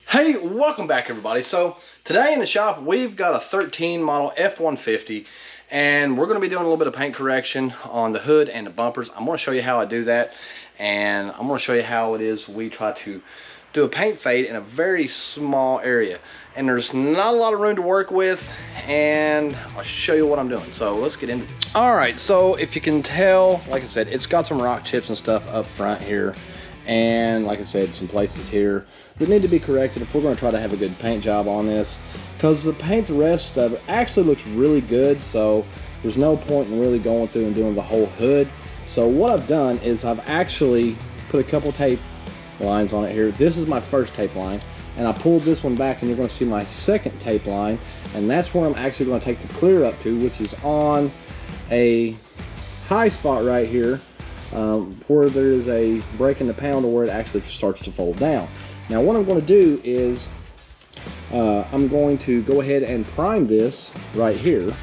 Hey, welcome back everybody. So today in the shop we've got a 13 model F-150 and we're going to be doing a little bit of paint correction on the hood and the bumpers. I'm going to show you how I do that, and I'm going to show you how it is we try to do a paint fade in a very small area, and there's not a lot of room to work with, and I'll show you what I'm doing. So let's get into it. All right, so if you can tell, like I said, it's got some rock chips and stuff up front here, and like I said, some places here that need to be corrected if we're going to try to have a good paint job on this, because the paint, the rest of it actually looks really good, so there's no point in really going through and doing the whole hood. So what I've done is I've actually put a couple tape lines on it here. This is my first tape line, and I pulled this one back and you're going to see my second tape line, and that's where I'm actually going to take the clear up to, which is on a high spot right here, where there is a break in the panel to where it actually starts to fold down. Now what I'm going to do is I'm going to go ahead and prime this right here,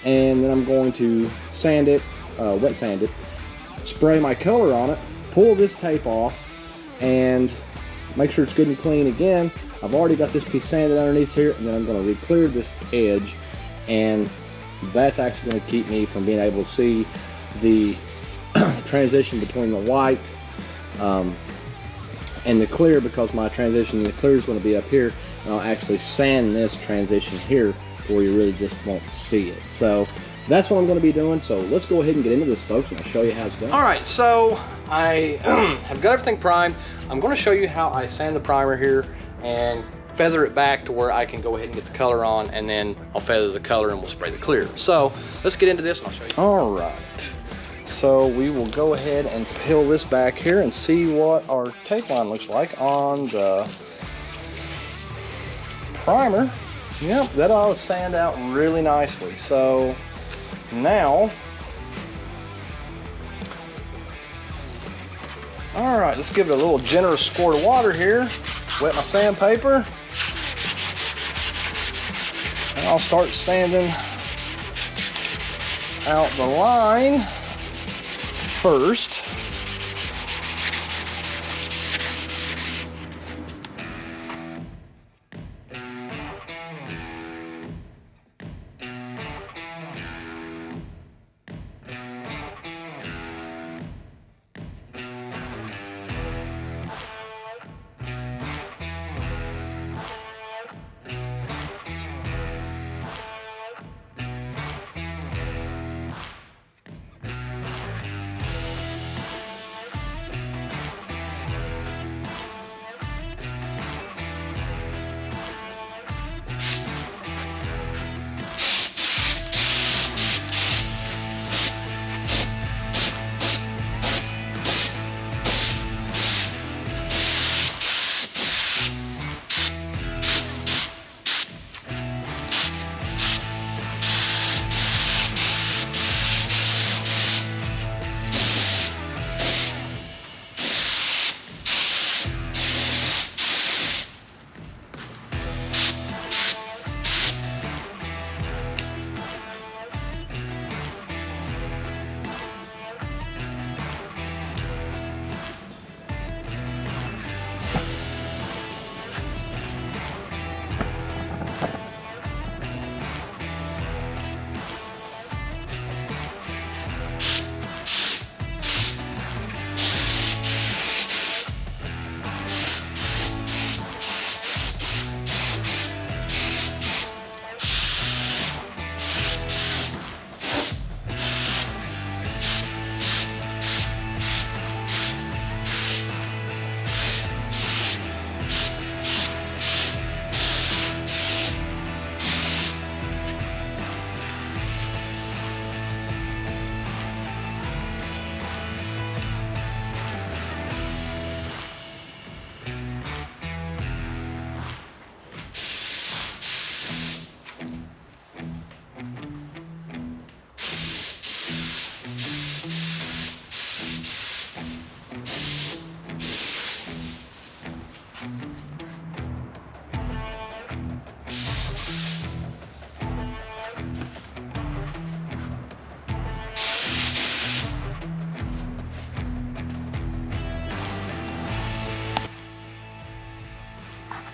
and then I'm going to sand it, wet sand it, spray my color on it, pull this tape off, and make sure it's good and clean again. I've already got this piece sanded underneath here, and then I'm going to re-clear this edge, and that's actually going to keep me from being able to see the transition between the white and the clear, because my transition in the clear is going to be up here, and I'll actually sand this transition here where you really just won't see it. So that's what I'm going to be doing. So let's go ahead and get into this, folks, and I'll show you how it's done. All right, so I have got everything primed. I'm going to show you how I sand the primer here and feather it back to where I can go ahead and get the color on, and then I'll feather the color and we'll spray the clear. So let's get into this and I'll show you. All right, so we will go ahead and peel this back here and see what our tape line looks like on the primer. Yep, that ought to sand out really nicely. So now, all right, let's give it a little generous squirt of water here. Wet my sandpaper, and I'll start sanding out the line first.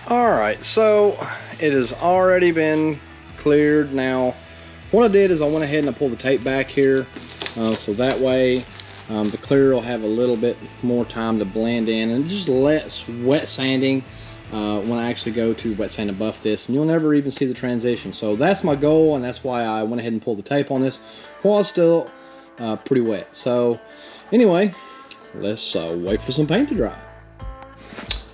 All right, so it has already been cleared. Now, what I did is I went ahead and I pulled the tape back here, so that way the clear will have a little bit more time to blend in, and just less wet sanding when I actually go to wet sand and buff this, and you'll never even see the transition. So that's my goal, and that's why I went ahead and pulled the tape on this while it's still pretty wet. So anyway, let's wait for some paint to dry.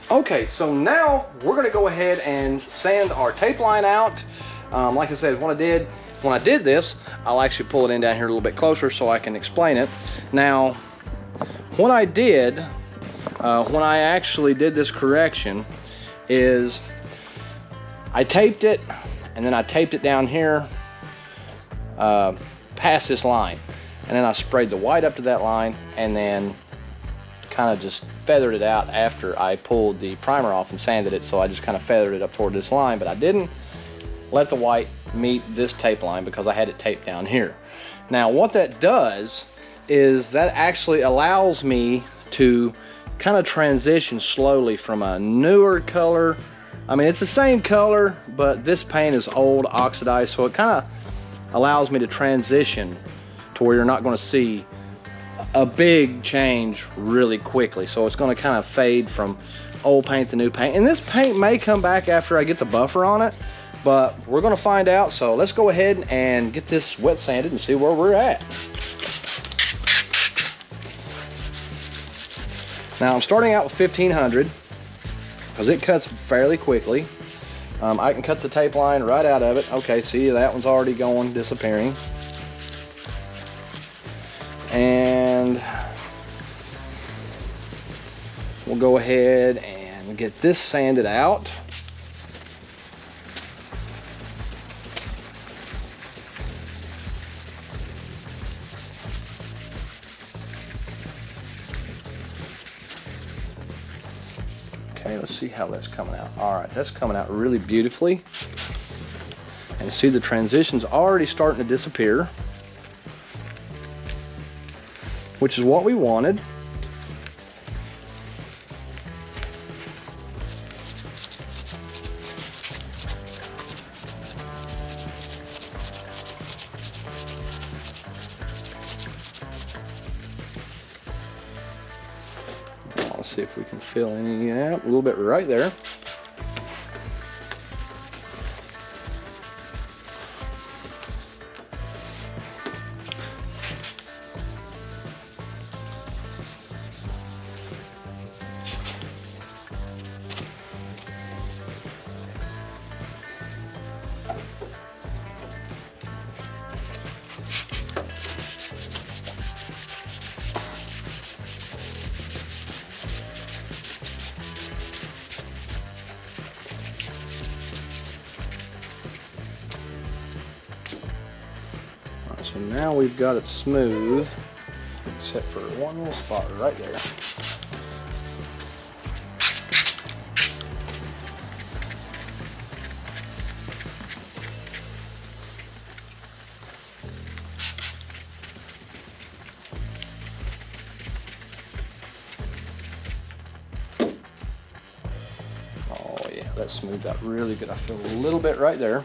Okay, so now we're gonna go ahead and sand our tape line out. Like I said, when I did this, I'll actually pull it in down here a little bit closer so I can explain it. Now, what I did, when I actually did this correction, is I taped it, and then I taped it down here past this line. And then I sprayed the white up to that line, and then kind of just feathered it out after I pulled the primer off and sanded it. So I just kind of feathered it up toward this line, but I didn't let the white meet this tape line because I had it taped down here. Now what that does is that actually allows me to kind of transition slowly from a newer color. I mean, it's the same color, but this paint is old, oxidized, so it kind of allows me to transition to where you're not going to see a big change really quickly. So it's going to kind of fade from old paint to new paint, and this paint may come back after I get the buffer on it, but we're going to find out. So let's go ahead and get this wet sanded and see where we're at. Now I'm starting out with 1500 because it cuts fairly quickly. I can cut the tape line right out of it. Okay, see, that one's already going, disappearing. And we'll go ahead and get this sanded out. Okay, let's see how that's coming out. All right, that's coming out really beautifully. And see, the transition's already starting to disappear, which is what we wanted. Let's see if we can fill any, yeah, a little bit right there. So now we've got it smooth, except for one little spot right there. Oh yeah, that smoothed out really good. I feel a little bit right there.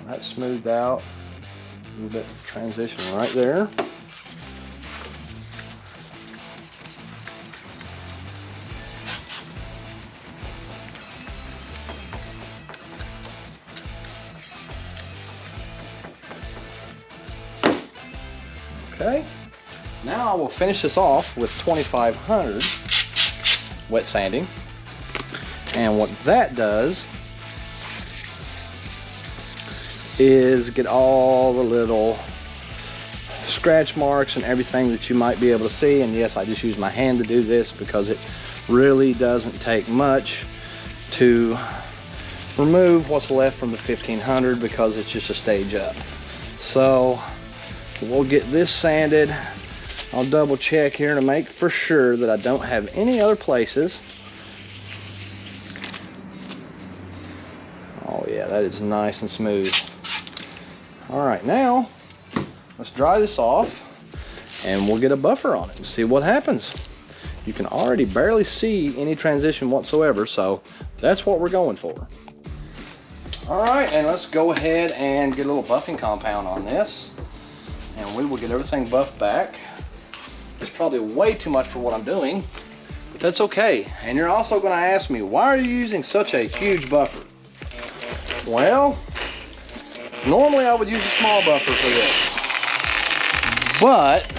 That smoothed out, a little bit of transition right there. Okay, now I will finish this off with 2500 wet sanding, and what that does is get all the little scratch marks and everything that you might be able to see. And yes, I just use my hand to do this because it really doesn't take much to remove what's left from the 1500 because it's just a stage up. So we'll get this sanded. I'll double check here to make for sure that I don't have any other places. Oh yeah, side is nice and smooth. All right, now let's dry this off and we'll get a buffer on it and see what happens. You can already barely see any transition whatsoever, so that's what we're going for. All right, and let's go ahead and get a little buffing compound on this, and we will get everything buffed back. It's probably way too much for what I'm doing, but that's okay. And you're also gonna ask me, why are you using such a huge buffer? Well, normally I would use a small buffer for this, but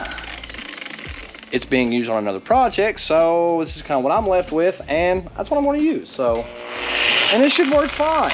it's being used on another project, so this is kind of what I'm left with, and that's what I'm gonna use. So, and it should work fine.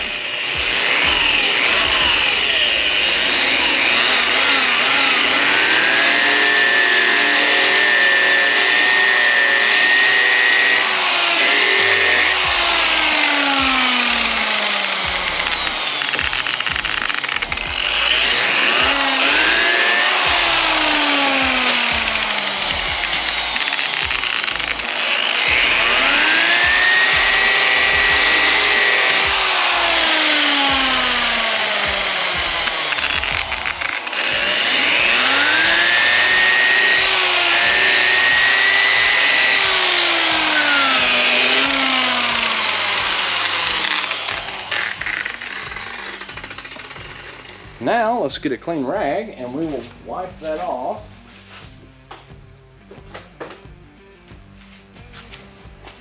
Now let's get a clean rag and we will wipe that off.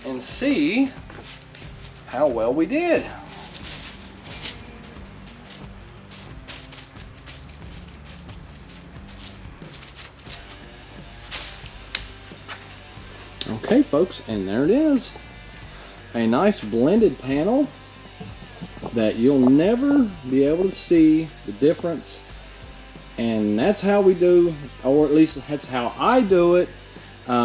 And see how well we did. Okay folks, and there it is. A nice blended panel that you'll never be able to see the difference, and that's how we do, or at least that's how I do it.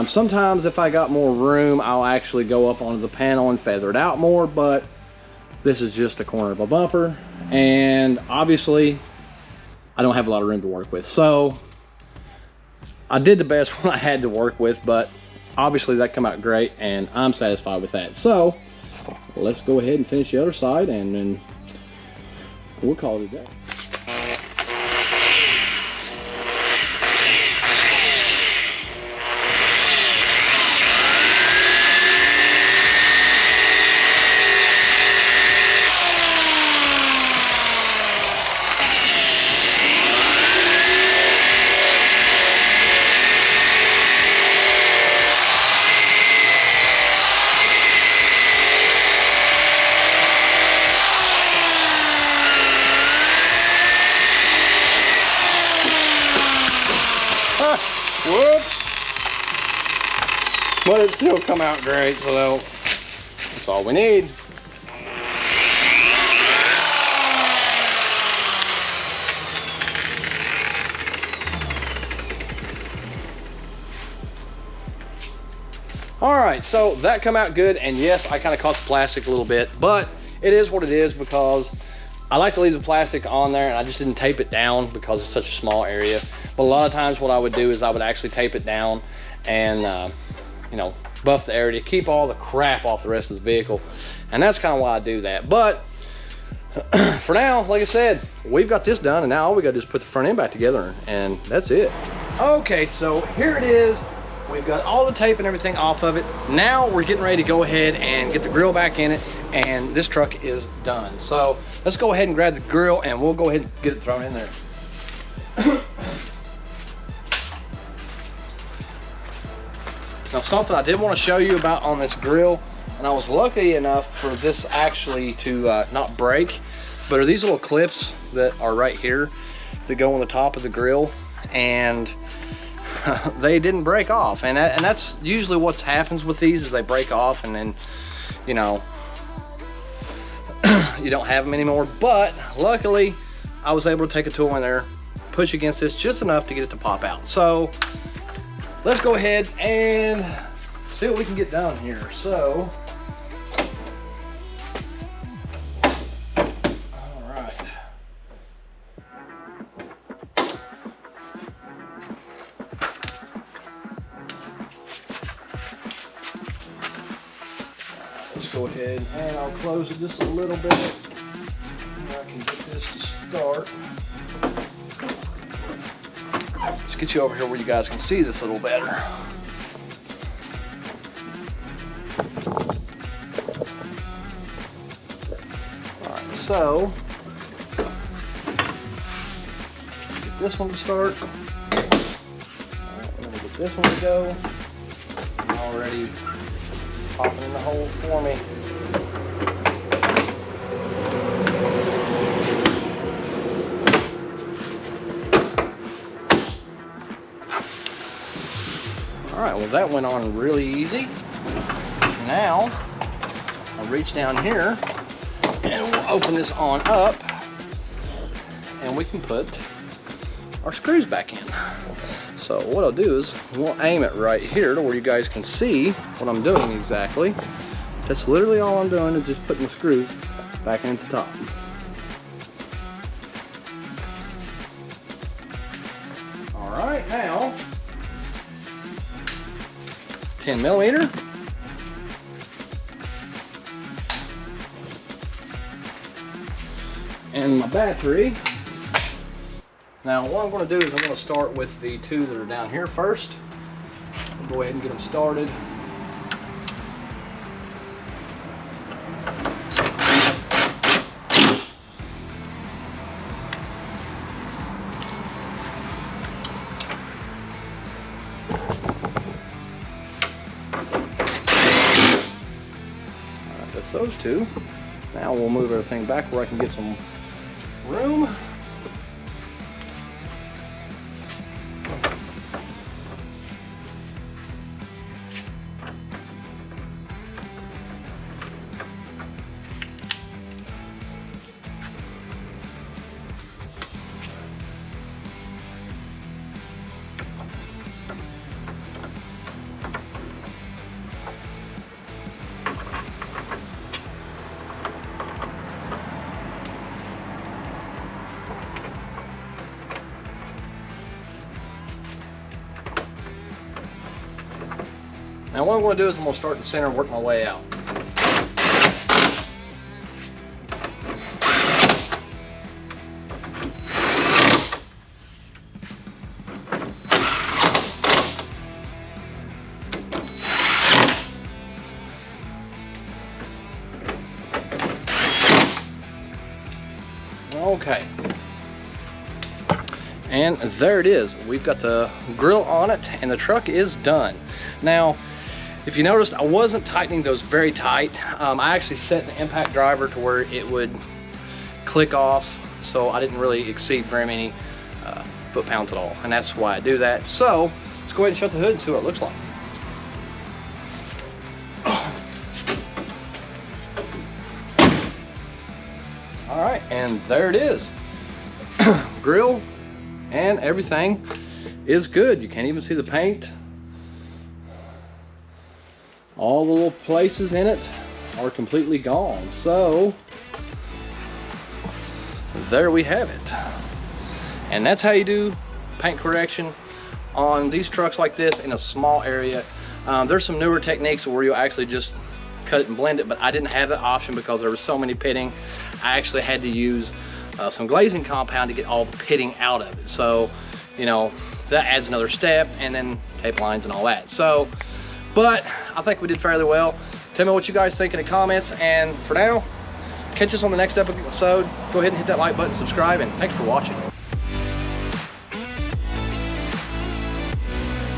Sometimes if I got more room, I'll actually go up onto the panel and feather it out more, but this is just a corner of a bumper, and obviously I don't have a lot of room to work with, so I did the best one I had to work with, but obviously that came out great and I'm satisfied with that. So let's go ahead and finish the other side and then we'll call it a day. Whoops! But it still come out great, so that's all we need. All right, so that come out good, and yes, I kind of caught the plastic a little bit, but it is what it is because I like to leave the plastic on there, and I just didn't tape it down because it's such a small area. But a lot of times what I would do is I would actually tape it down and you know, buff the area to keep all the crap off the rest of the vehicle, and that's kind of why I do that. But for now, like I said, we've got this done, and now all we gotta do is put the front end back together, and that's it. Okay, so here it is. We've got all the tape and everything off of it. Now we're getting ready to go ahead and get the grill back in it, and this truck is done. So let's go ahead and grab the grill and we'll go ahead and get it thrown in there. Now, something I did want to show you about on this grill, and I was lucky enough for this actually to not break, but are these little clips that are right here that go on the top of the grill, and they didn't break off, and that's usually what happens with these, is they break off and then, you know, you don't have them anymore. But luckily I was able to take a tool in there, push against this just enough to get it to pop out. So let's go ahead and see what we can get done here. So all right, let's go ahead and I'll close it just a little bit. I can just to start. Let's get you over here where you guys can see this a little better. Alright, so get this one to start. Alright, let me get this one to go. Already popping in the holes for me. Alright, well that went on really easy. Now, I'll reach down here and we'll open this on up and we can put our screws back in. So what I'll do is we'll aim it right here to where you guys can see what I'm doing exactly. That's literally all I'm doing, is just putting the screws back into the top. Alright, now 10 millimeter. And my battery. Now what I'm going to do is I'm going to start with the two that are down here first. I'll go ahead and get them started. Alright, that's those two. Now we'll move everything back where I can get some room. Now what I'm going to do is I'm going to start in the center and work my way out. Okay. And there it is. We've got the grill on it and the truck is done. Now, if you noticed, I wasn't tightening those very tight. I actually set the impact driver to where it would click off, so I didn't really exceed very many foot-pounds at all, and that's why I do that. So let's go ahead and shut the hood and see what it looks like. All right, and there it is. Grill and everything is good. You can't even see the paint. All the little places in it are completely gone. So there we have it. And that's how you do paint correction on these trucks like this in a small area. There's some newer techniques where you'll actually just cut it and blend it, but I didn't have that option because there was so many pitting. I actually had to use some glazing compound to get all the pitting out of it. So, you know, that adds another step, and then tape lines and all that. So, but I think we did fairly well. Tell me what you guys think in the comments, and for now, catch us on the next episode. Go ahead and hit that like button, subscribe, and thanks for watching.